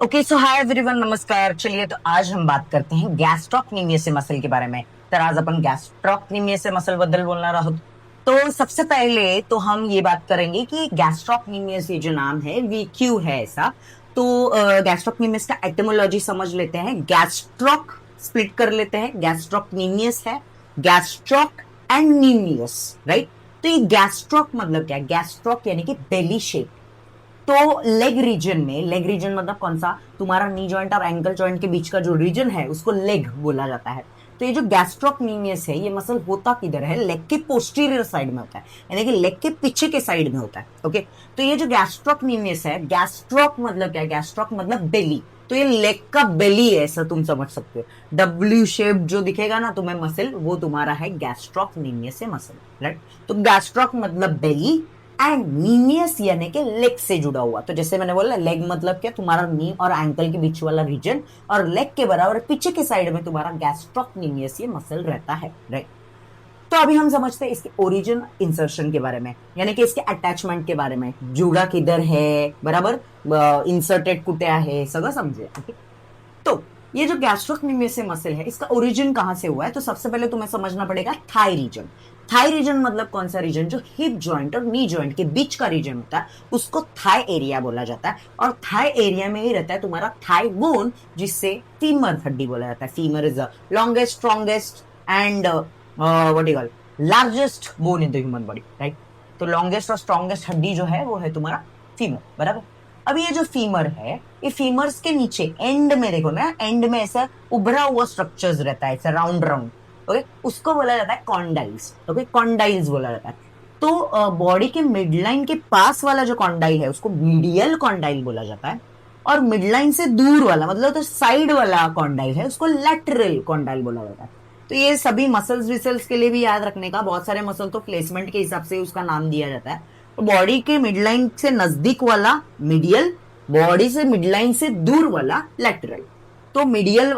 Okay so hi everyone, नमस्कार। चलिए तो आज हम बात करते हैं गॅस्ट्रॉक्निमियस मसल के बारे में। तर आज आपण गॅस्ट्रॉक्निमियस मसल बद्दल बोलणार आहोत। तो सबसे पहले तो हम ये बात करेंगे कि गैस्ट्रोक्नीमियस ये जो नाम है वी क्यों है ऐसा। तो गैस्ट्रोक्नीमियस का एटिमोलॉजी समझ लेते हैं। गैस्ट्रोक स्प्लिट कर लेते हैं, गैस्ट्रोक्नीमियस है, गैस्ट्रोक एंड नीमियस, राइट। तो ये गैस्ट्रोक मतलब क्या है? गैस्ट्रोक यानी कि बेली शेप। तो लेग रीजन में, लेग रीजन मतलब कौन सा? तुम्हारा नी जॉइंट और एंकल जॉइंट के बीच का जो रीजन है उसको लेग बोला जाता है। तो ये जो गैस्ट्रोक्नीमियस है ये मसल होता किधर है? लेग के पोस्टीरियर साइड में होता है, यानी कि लेग के पीछे के साइड में होता है। ओके, तो ये जो गैस्ट्रोक्नीमियस है, गैस्ट्रोक मतलब क्या है? गैस्ट्रोक मतलब बेली। तो ये लेग का बेली है, ऐसा तुम समझ सकते हो। डब्ल्यू शेप जो दिखेगा ना तुम्हें मसल, वो तुम्हारा है गैस्ट्रोक्नीमियस मसल, राइट। तो गैस्ट्रोक मतलब बेली एंड नीनियस यानी कि लेग से जुड़ा हुआ। तो जैसे मैंने बोला, लेग मतलब क्या? तुम्हारा नी और एंकल के बीच वाला रीजन, और लेग के बराबर पीछे के साइड में तुम्हारा गैस्ट्रोक्नीमियस ये मसल रहता है, राइट। तो अभी हम समझते हैं इसके ओरिजिन इंसर्शन के बारे में, यानी कि इसके अटैचमेंट के बारे में। जुड़ा किधर है, बराबर इंसर्टेड कुठे आहे, सगळं समझे। तो ये जो गैस्ट्रोक्नीमियस मसल है, इसका ओरिजिन कहां से हुआ है? तो सबसे पहले तुम्हें समझना पड़ेगा थाई रीजन। थाई रीजन मतलब कौन सा रीजन? जो हिप जॉइंट और नी जॉइंट के बीच का रीजन होता है उसको थाई एरिया बोला जाता है। और थाई एरिया में ही रहता है तुम्हारा थाई बोन, जिससे फीमर हड्डी बोला जाता है। Femur is the longest, strongest and what you call largest bone in the human body, right. तो लॉन्गेस्ट और स्ट्रॉन्गेस्ट हड्डी जो है वो है तुम्हारा फीमर, बराबर। अब ये जो फीमर है, ये फीमर्स के नीचे एंड में देखो ना, एंड में ऐसा उभरा हुआ स्ट्रक्चर्स रहता है, ऐसा राउंड राउंड। ओके, उसको बोला जाता है कॉन्डाइल्स। ओके, कॉन्डाइल्स बोला जाता है। तो बॉडी के मिडलाइन के पास वाला जो कॉन्डाइल है उसको मीडियल कॉन्डाइल बोला जाता है। और मिडलाइन से दूर वाला मतलब तो साइड वाला कॉन्डाइल है उसको लैटरल कॉन्डाइल बोला जाता है। तो ये सभी मसल्स विसल्स के लिए भी याद रखने का, बहुत सारे मसल तो प्लेसमेंट के हिसाब से उसका नाम दिया जाता है। तो बॉडी के मिडलाइन से नजदीक वाला मीडियल, बॉडी से मिडलाइन से दूर वाला लैटरल। तो मिडियल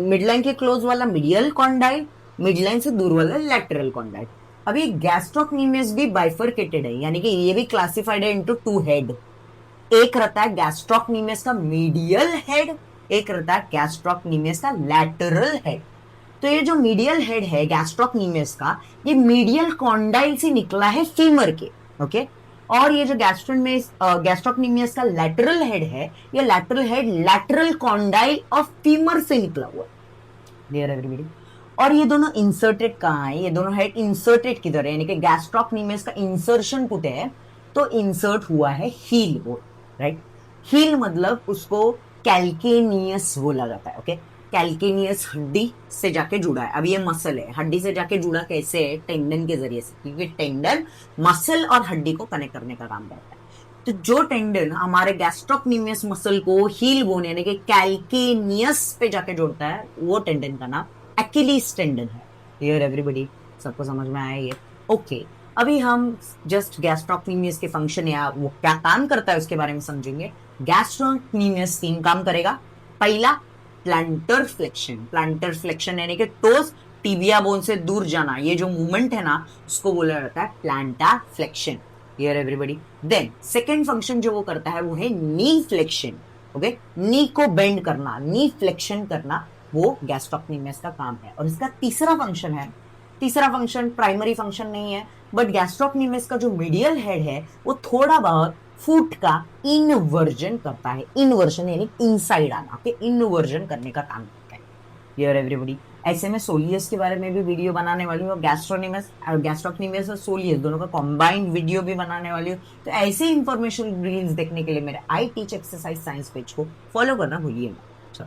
मिडलाइन के क्लोज वाला मीडियल कॉन्डाइल, मिडलाइन से दूर वाला लैटरल कॉन्डाइल। अभी गैस्ट्रोक्नीमियस भी बाइफरकेटेड है, यानी कि ये भी क्लासिफाइड है इनटू टू हेड। एक रहता है गैस्ट्रोक्नीमियस का मीडियल हेड, एक रहता है गैस्ट्रोक्नीमियस का लैटरल हेड। तो ये जो मीडियल हेड है गैस्ट्रोक्नीमियस का, ये मीडियल कॉन्डाइल से निकला है फीमर के। ओके, और ये जो गैस्ट्रोक्नीमियस का लैटरल हेड है, ये lateral head lateral condyle of femur से निकला हुआ। Clear everybody? और ये दोनों इंसर्टेड कहाँ है? ये दोनों हेड इंसर्टेड किधर है, यानी कि गैस्ट्रोक्नीमियस का इंसर्शन कुठे है? तो इंसर्ट हुआ है हील बोन, राइट। हील मतलब उसको कैल्केनियस बोला जाता है। ओके, कैल्केनियस हड्डी से जाके जुड़ा है। अब ये मसल है, हड्डी से जाके जुड़ा कैसे है? टेंडन के जरिए से, क्योंकि टेंडन मसल और हड्डी को कनेक्ट करने का काम करता है। तो जो टेंडन हमारे गैस्ट्रोक्नीमियस मसल को हील बोन यानी कि कैल्केनियस पे जाके जोड़ता है, वो टेंडन का नाम एक्किलीज टेंडन है। Clear everybody? सबको समझ में आया ये? ओके, अभी हम जस्ट गैस्ट्रोक्नीमियस के फंक्शन या वो क्या काम करता है उसके बारे में समझेंगे। गैस्ट्रोक्नीमियस 3 काम करेगा। पहला, प्लांटर फ्लेक्शन। प्लांटर फ्लेक्शन यानी कि टोस टिबिया बोन से दूर जाना, ये जो मूवमेंट है ना उसको बोला जाता है plantar flexion. Clear everybody? Then second function जो वो करता है वो है नी फ्लेक्शन। ओके, नी को बेंड करना, नी फ्लेक्शन करना, वो गैस्ट्रोक्नीमियस का काम है। और इसका तीसरा फंक्शन है, तीसरा फंक्शन प्राइमरी फंक्शन नहीं है, बट गैस्ट्रोक्नीमियस का जो मीडियल हेड है वो थोड़ा बहुत फुट का इनवर्जन करता है। इनवर्जन यानी इनसाइड आना, के इनवर्जन करने का काम करता है। Clear everybody? ऐसे में सोलियस के बारे में भी वीडियो बनाने वाली हूँ, गैस्ट्रोक्नीमियस और सोलियस दोनों का कॉम्बाइंड वीडियो भी बनाने वाली हूँ। तो ऐसे इंफॉर्मेशन रील्स देखने के लिए मेरे I teach exercise science page को फॉलो करना भूलिए मत।